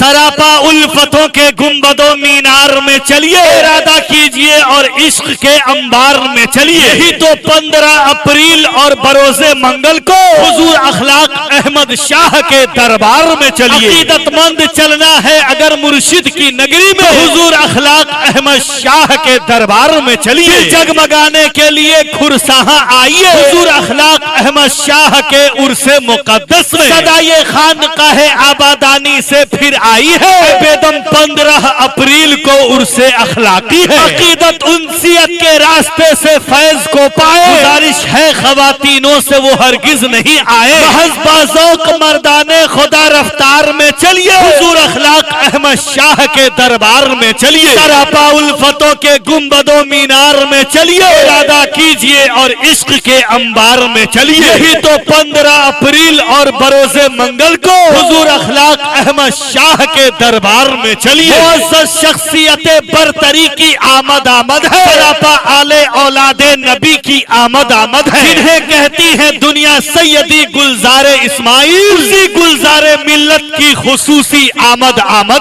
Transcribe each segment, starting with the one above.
سراپا الفتوں کے گنبدوں مینار میں چلیے، ارادہ کیجئے اور عشق کے انبار میں چلیے۔ یہی تو 15 اپریل اور بروز منگل کو حضور اخلاق احمد شاہ کے دربار میں چلیے۔ عقیدت مند چلنا ہے اگر مرشد کی نگری میں، حضور اخلاق احمد شاہ کے دربار میں چلیے۔ جگمگانے کے لیے کھرساہاں آئیے، حضور اخلاق احمد شاہ کے عرس مقدس میں۔ صدائے خانقاہ آبادانی سے پھر آئی ہے، بیدم 15 اپریل کو عرس اخلاقی ہے۔ عقیدت انسیت کے راستے سے فیض کو پائے، گزارش ہے خواتینوں سے وہ ہرگز نہیں آئے۔ محض بازوق مردان خدا رفتار میں چلیے، حضور اخلاق احمد شاہ کے دربار میں چلیے۔ سراپا الفتوں کے گنبدوں مینار میں چلیے، ارادہ کیجئے اور عشق کے انبار میں چلیے۔ یہی تو 15 اپریل اور بروز منگل کو حضور اخلاق احمد شاہ کے دربار میں چلیے۔ معزز شخصیت برتری کی آمد ہے، سراپا آل اولاد نبی کی آمد ہے، جنہیں کہتی ہے دنیا سیدی گلزار اسماعیل، اسی گلزار ملت کی خصوصی آمد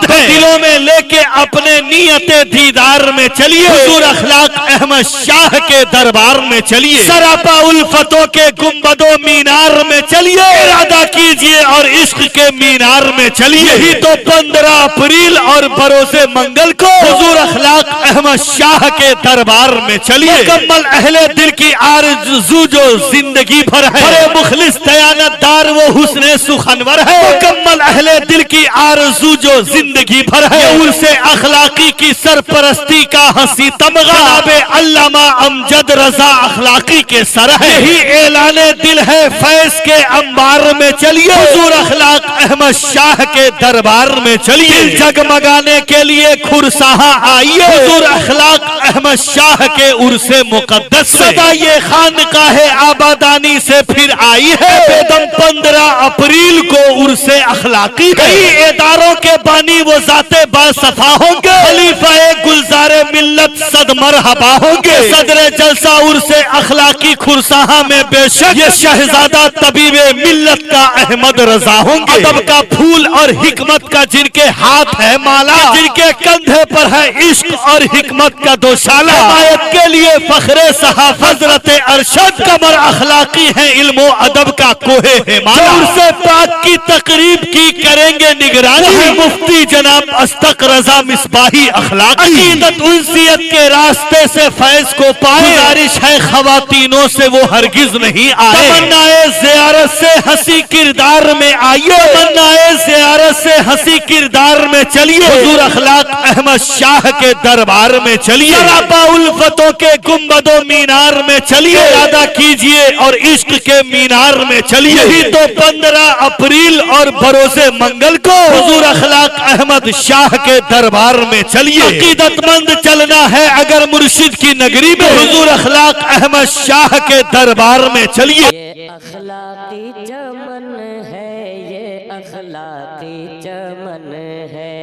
ہے۔ دلوں میں لے کے اپنے نیت دیدار میں چلیے، حضور اخلاق احمد شاہ کے دربار میں چلیے۔ سراپا الفتوں کے گنبدوں مینار میں چلیے، ارادہ کیجئے اور عشق کے مینار میں چلیے۔ یہی تو 15 اپریل اور بروز منگل کو حضور اخلاق احمد شاہ کے دربار میں چلیے۔ مکمل اہل دل کی آرزو جو زندگی بھر ہے، بڑے مخلص دیانت دار وہ حسن سخنور ہے۔ مکمل اہل دل کی آرزو جو زندگی بھر ہے، عرس اخلاقی کی سرپرستی کا ہنسی تمغہ جناب علامہ امجد رضا اخلاقی کے سر ہے۔ یہی اعلان دل ہے، فیض کے انبار میں چلیے، حضور اخلاق احمد شاہ کے دربار میں چلیے۔ جگمگانے کے لیے کھرساہاں آئیے، حضور اخلاق احمد شاہ کے عرس مقدس میں۔ صدائے خانقاہ آبادانی سے پھر آئی ہے، بیدم 15 اپریل کو عرس اخلاقی ہے۔ کئی اداروں کے بانی وہ ذات باصفا ہوں گے، خلیفہ گلزار ملت صد مرحبا ہوں گے۔ صدر جلسہ عرس اخلاقی کھرساہاں میں بے شک یہ شہزادہ طبیب ملت کا احمد رضا ہوں گے۔ ادب کا پھول اور حکمت کا جن کے ہاتھ ہے مالا، جن کے کندھے پر ہے عشق اور حکمت کا دوشالہ، حمایت کے لیے فخر صحافت حضرت ارشد، قمر اخلاقی ہے علم و ادب کا کوہ ہمالا۔ عرس پاک کی تقریب کی کریں گے نگرانی، مفتی جناب استق رضا مصباحی اخلاقی۔ عقیدت انسیت کے راستے سے فیض کو پائے، گزارش ہے خواتینوں سے وہ ہرگز نہیں آئے۔ تمنائے زیارت سے ہنسی کردار میں آئیے، تمنائے زیارت سے ہنسی کردار میں چلیے، حضور اخلاق احمد شاہ کے دربار میں چلیے۔ سراپا الفتوں کے گنبدوں مینار میں چلیے، ارادہ کیجئے اور عشق کے مینار میں چلیے۔ یہی تو 15 اپریل اور بروز منگل کو حضور اخلاق احمد شاہ کے دربار میں چلیے۔ عقیدت مند چلنا ہے اگر مرشد کی نگری میں، حضور اخلاق احمد شاہ کے دربار میں چلیے۔ یہ اخلاقی چمن ہے، یہ اخلاقی چمن ہے،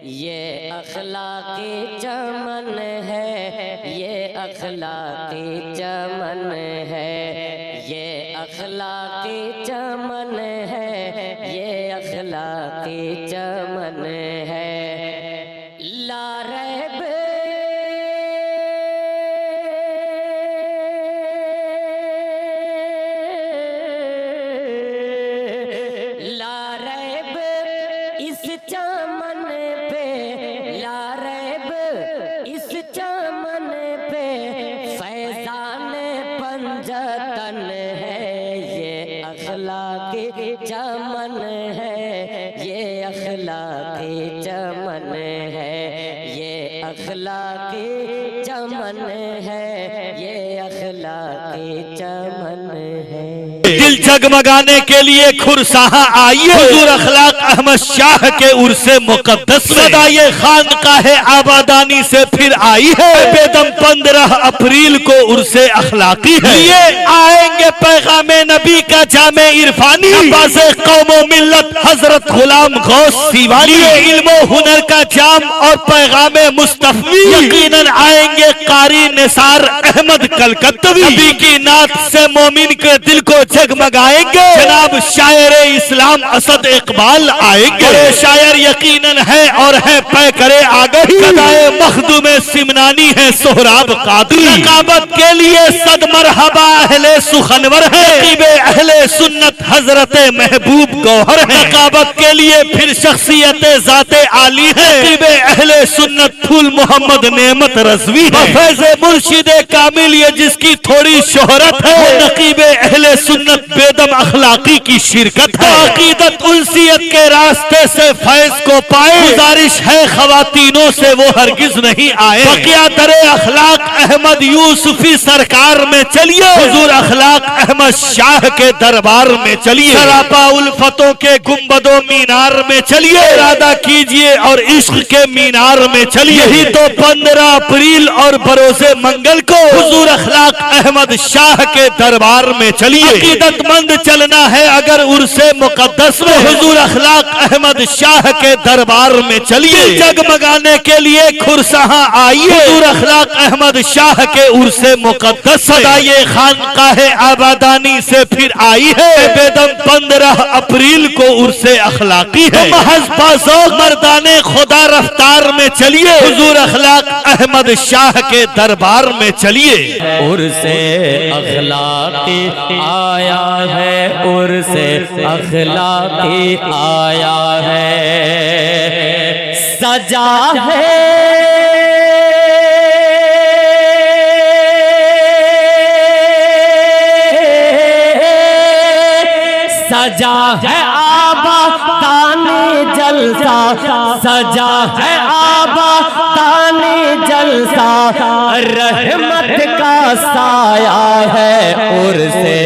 یہ اخلاقی چمن ہے، یہ اخلاقی چمن ہے، یہ اخلاقی چمن ہے، یہ اخلاقی چمن ہے۔ لا ریب لا ریب اس چمن پہ، لا ریب اس چمن پہ فیضان پنجتن ہے، یہ اخلاقی چمن ہے، یہ اخلاقی چمن ہے، یہ اخلاقی چمن ہے، یہ اخلاقی چمن ہے۔ دل جگمگانے کے لیے کھرساہاں آئیے، حضور اخلاق احمد شاہ کے عرس مقدس میں۔ صدائے خانقاہ آبادانی سے پھر آئی ہے، بیدم 15 اپریل کو عرس اخلاقی ہے۔ یہ آئیں گے پیغام نبی کا جامع عرفانی، عباس قوم و ملت حضرت غلام غوث سیوانی، علم و ہنر کا جام اور پیغام مصطفی، یقیناً آئیں گے قاری نثار احمد کلکتوی۔ نبی کی نعت سے مومن کے دل کو जगमगाएंगे। जनाब शायर इस्लाम असद इकबाल आएंगे। और शायर यकीनन है और है पै करे आगही, कदाए मखदूम सिमनानी है सोहराब कादरी। रकाबत के लिए सद मरहबा अहले सुखनवर है, रकीबे अहले सुन्नत हजरत महबूब गौहर है। रकाबत के लिए फिर शख्सियत जाते आली है, रकीबे अहले सुन्नत फूल मोहम्मद नेमत रजवी है। फैज़ मुर्शिदे कामिल ये जिसकी थोड़ी शोहरत है, वो नकीबे अहले सुन्नत बेदम अखलाकी की शिरकत है। अकीदत उल्सियत के रास्ते से फैज को पाए, गुजारिश है खवातीनों से वो हरगिज नहीं आए। बकिया दरे अखलाक अहमद यूसुफी सरकार में चलिए, हुजूर अखलाक अहमद शाह के दरबार में चलिए। सरापा उल्फतों के गुंबदों मीनार में चलिए, इरादा कीजिए और इश्क के मीनार में चलिए। यही तो 15 अप्रैल और बरोज़े मंगल को हुजूर अखलाक अहमद शाह के दरबार में चलिए। अकीदतमंद चलना है अगर उर्से मुकद्दस में, हुजूर अखलाक अहमद शाह के दरबार में चलिए। जगमगाने के लिए खुरसहां आइए, हुजूर अखलाक अहमद शाह के उर्से मुकद्दस सदाए खानकाहे आबादानी से फिर आई है। बेदम 15 अप्रैल को उर्से अखलाकी है। महज पासों मर्दाने खुदा रफ्तार में चलिए, हुजूर अखलाक अहमद शाह के दरबार में चलिए। उर्से अखलाकी आया है, उर्से अखलाकी आया है, सजा है सजा है आबादाने जलसा, सजा है आबादाने जलसा, रहमत का साया है, उर्से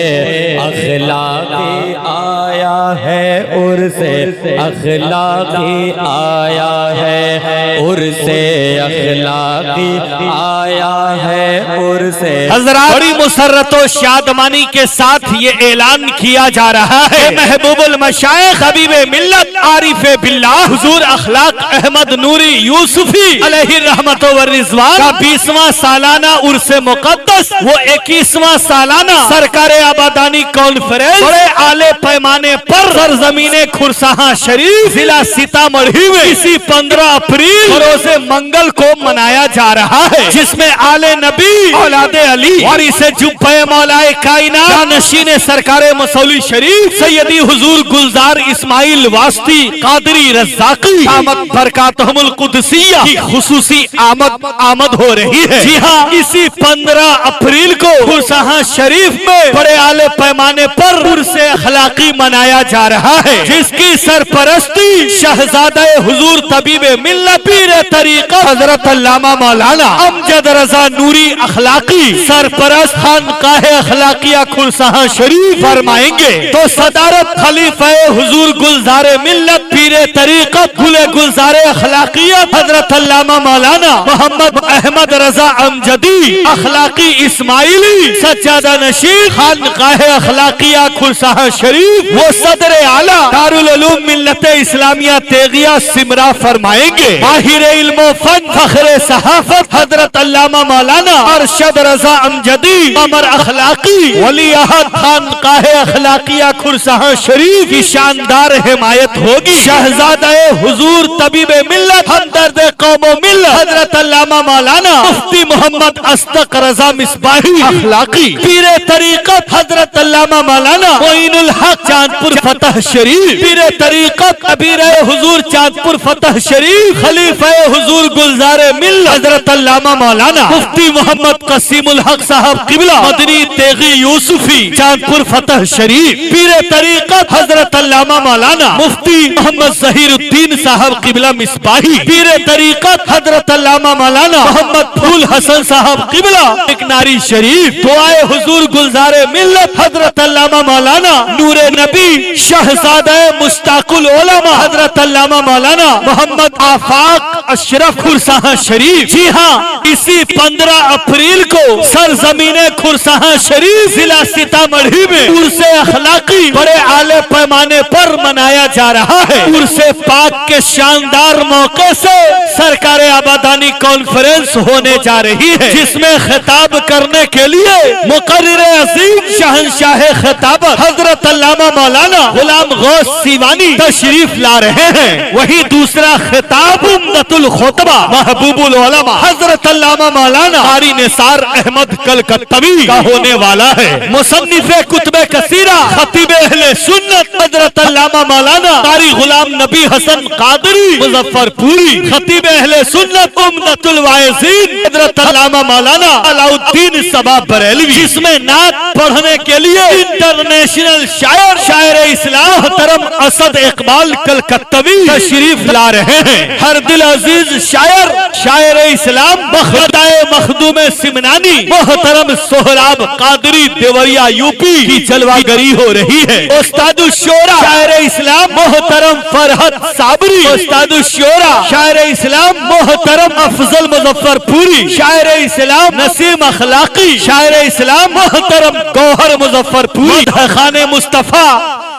अखलाकी आया है, उर्से अखलाकी आया है, उर्से अखलाकी आया है, उर्से। हज़रात बड़ी मुसर्रत और शादमानी के साथ ये ऐलान किया जा रहा है, महबूबुल मशाइख हबीबे मिल्लत आरिफे बिल्लाह हुजूर अखलाक अहमद नूरी यूसुफी अलैहि रहमत व रिज़वान का 20वां सालाना उर्से मुक़द्दस, वो 21वां सालाना सरकारे आबादानी कॉन्फ्रेंस बड़े आले पैमाने पर सरजमीने खुरसाहां शरीफ जिला सीतामढ़ी में इसी 15 अप्रैल रोज़े मंगल को मनाया जा रहा है, जिसमें आले नबी औलादे अली और इसे जुब्बे मौलाए कायनात नशीने सरकारे मसौली शरीफ सैयदी हुजूर गुलजार इस्माइल वास्ती कादरी रज़ाकी आमद बरकातहुमुल कुदसिया की खुसूसी आमद हो रही है। जी हाँ, इसी 15 अप्रैल को खुरसाहां शरीफ में बड़े आले पैमाने पर उर्से अखलाकी मनाया जा रहा है, जिसकी सरपरस्ती शहजादा हुजूर तबीबे मिल्लत पीर तरीक़त हजरत अल्लामा मौलाना अमजद रजा नूरी अखलाकी सरपरस्त खानकाहे अखलाकिया खुरसाहां शरीफ फरमाएंगे। तो सदारत खलीफा हुजूर गुलजारे मिल्लत पीरे तरीक़त गुले गुलजारे अखलाकियत हजरत अल्लामा मौलाना मोहम्मद अहमद रजा अमजदी अखलाकी इस्माइली सज्जादा नशीन खानकाहे अखलाकिया खुरसाहां शरीफ वो सदर आला दारुल उलूम मिल्लत इस्लामिया तेगिया सिमरा फरमाएंगे। माहिर इल्म फन फखरे सहाफत हजरत अल्लामा मौलाना अरशद रजा अमजदी अमर अखलाकी वली अहद खानकाहे अखलाकिया खुरसाहां शरीफ की शानदार हिमायत होगी। शहजादा हुजूर तबीबे मिल्लत हमदर्द कौमो मिल्लत हजरत अल्लामा मौलाना मुफ्ती मोहम्मद अस्दक रजा मिसबाही अखलाकी पीरे तरीक़त हजरत अल्लामा मौलाना मोइनुल हक चांदपुर फतह शरीफ पीरे तरीक़त अबीर हुजूर चांदपुर फतह शरीफ खलीफा हुजूर गुलजारे मिल्लत हजरत अल्लामा मौलाना मुफ्ती मोहम्मद कसीमुल हक साहब किबला मदनी तेगी यूसुफी चांदपुर फतह शरीफ पीरे तरीक़त हजरत अल्लामा मौलाना मुफ्ती मोहम्मद ज़हीरुद्दीन साहब किबला मिसबाही पीरे तरीक़त हजरत अल्लामा मौलाना मोहम्मद फूल हसन साहब किबला एक नारी शरीफ दुआए हुजूर गुलजारे मिल्लत हजरत अल्लामा मौलाना नूरे नबी शहजादा मुश्ताक उल-उलमा हजरत अल्लामा मौलाना मोहम्मद आफाक अशरफ खुरसाहां शरीफ। जी हाँ, इसी 15 अप्रैल को सरजमीने खुरसाहां शरीफ जिला सीतामढ़ी में उर्से अखलाकी बड़े आले पैमाने पर मनाया जा रहा है। उर्से पाक के शानदार मौके से सरकार आबादानी कॉन्फ्रेंस होने जा रही है, जिसमें खिताब करने के लिए मुकर्रिर अजीम शहंशाह खिताबत हजरत अल्लामा मौलाना गुलाम गौस सीवानी तशरीफ ला रहे हैं। वही दूसरा खिताब उम्दतुल खुतबा महबूबुल उलमा हजरत अल्लामा मौलाना कारी निसार अहमद कलकत्तवी का होने वाला है। मुसन्निफे कुतुबे कसीरा खतीब अहले सुन्नत हजरत अल्लामा मौलाना कारी गुलाम नबी हसन कादरी मुजफ्फरपुरी खतीब अहले सुन्नत उम्दतुल वाइज़ीन हजरत अल्लामा मौलाना अलाउद्दीन सबा बरेलवी, जिसमें नात पढ़ने के लिए इंटरनेशनल शायर इस्लाम मोहतरम असद इकबाल कलकत्तवी तशरीफ ला रहे हैं। हर दिल अजीज शायर इस्लाम बखदाए मखदूम सिमनानी मोहतरम सोहराब कादरी देवरिया यूपी की जलवागरी हो रही है। उस्तादुश शोरा शायर इस्लाम मोहतरम फरहत साबरी, उस्तादुश शोरा शायर इस्लाम मोहतरम अफजल मुजफ्फरपुरी, शायर इस्लाम नसीम अखलाकी, शायर इस्लाम मोहतरम गौहर मुजफ्फरपुरी, खाने मुस्तफा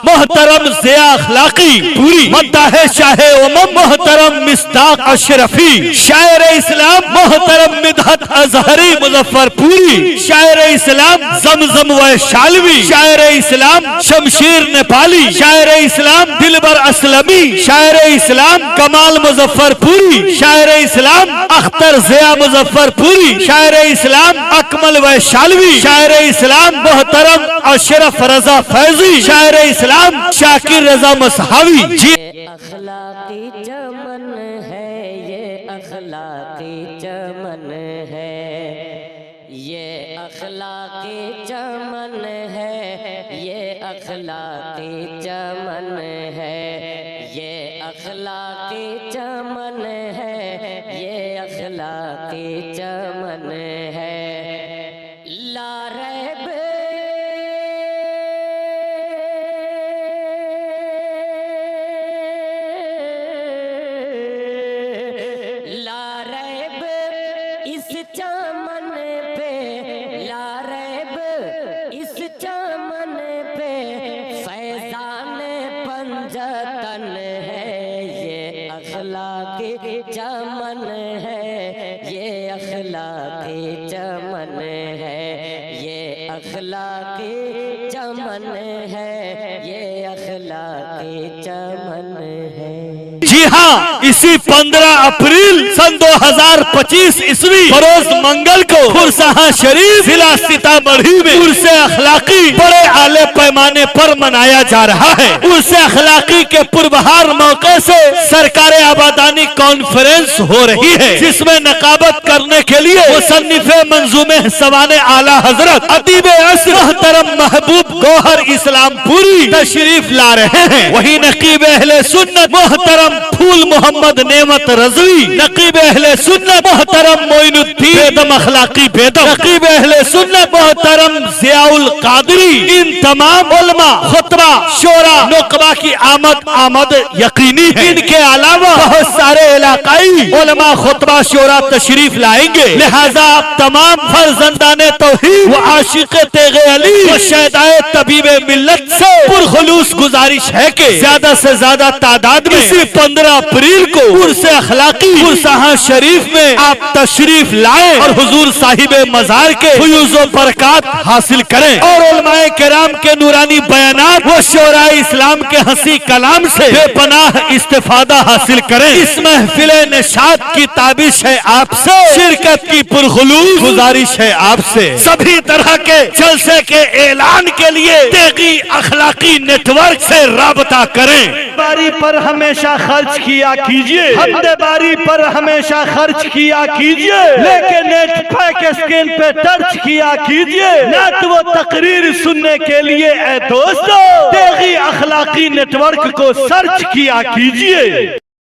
मोहतरम ज़िया अखलाकी पूरी, मद्दाह शाह उमम मोहतरम मिस्ताक अशरफी, शायर इस्लाम मोहतरम मिदहत अजहरी मुजफ्फरपुरी, शायर इस्लाम जमजम वैशालवी, शायर इस्लाम शमशीर नेपाली, शायर इस्लाम दिलबर असलमी, शायर इस्लाम कमाल मुजफ्फरपुरी, शायर इस्लाम अख्तर ज़िया मुजफ्फरपुरी, शायर इस्लाम अकमल वैशालवी, शायर इस्लाम मोहतरम अशरफ रजा फैजी, शायर इस्लाम शाकिर रजा मसहावी। जी अखलाकी चमन है, ये अखलाकी चमन है, ये अखलाकी चमन है, ये अखलाकी चमन है, ये अखलाकी चमन है, ये अखलाकी चमन है। ला रैब इस चमन पे, ला रैब इस चमन पे फैज़ान पंजतन है, ये अखलाकी चमन है, ये अखलाकी चमन है, ये अखलाकी चमन है, ये अखलाकी चमन है। जी हाँ, इसी 15 अप्रैल सन 2025 ईस्वी बरोज मंगल को खुरसाहां शरीफ जिला सीतामढ़ी में उर्से अखलाकी बड़े आले पैमाने पर मनाया जा रहा है। उर्से अखलाकी के पुरबहार मौके से सरकार आबादानी कॉन्फ्रेंस हो रही है, जिसमें नकाबत करने के लिए मुसन्निफे मंजूमे सवाने आला हजरत अदीब असर मोहतरम महबूब गौहर इस्लामपुरी तशरीफ ला रहे हैं। वही नकीब अहले सुन्नत मोहतरम फूल मोहम्मद नेमत रजवी, नकीब अहले सुन्नत मोहतरम मोइनुद्दीन बेदम अखलाकी बेदम, नकीब अहले सुन्नत मोहतरम ज़ियाउल कादरी, इन तमाम उलमा खुतबा शोरा नुकबा की आमद यकीनी है। इनके अलावा बहुत सारे इलाकाई उलमा खुतबा शोरा तशरीफ लाएंगे। लिहाजा आप तमाम फर्जंदाने तौहीद व आशिक़े तेग़े अली व शहदाए तबीबे मिल्लत से पुरखुलूस गुजारिश है कि ज्यादा से ज्यादा तादाद में इसी 15 अप्रैल को उर्से अखलाकी खुरसाहां शरीफ में आप तशरीफ लाएं और हुजूर साहिबे मजार के फयूज़ो बरकात हासिल करें और उलमाए किराम के नूरानी बयानात व शोराए इस्लाम के हंसी कलाम से बेपनाह इस्तिफादा हासिल करें। इस महफिल निशात की ताबिश है आपसे, शिरकत की पुरखुलूस गुजारिश है आपसे। सभी तरह के जलसे के ऐलान के लिए तेगी अखलाकी नेटवर्क से राबता करें। बारी पर हमेशा खर्च किया कीजिए, हफ्ते बारी पर हमेशा खर्च किया कीजिए, लेकिन नेट पैक स्क्रीन पे टच किया कीजिए। नेट वो तकरीर सुनने के लिए ए दोस्तों तेगी अखलाकी नेटवर्क को सर्च किया कीजिए।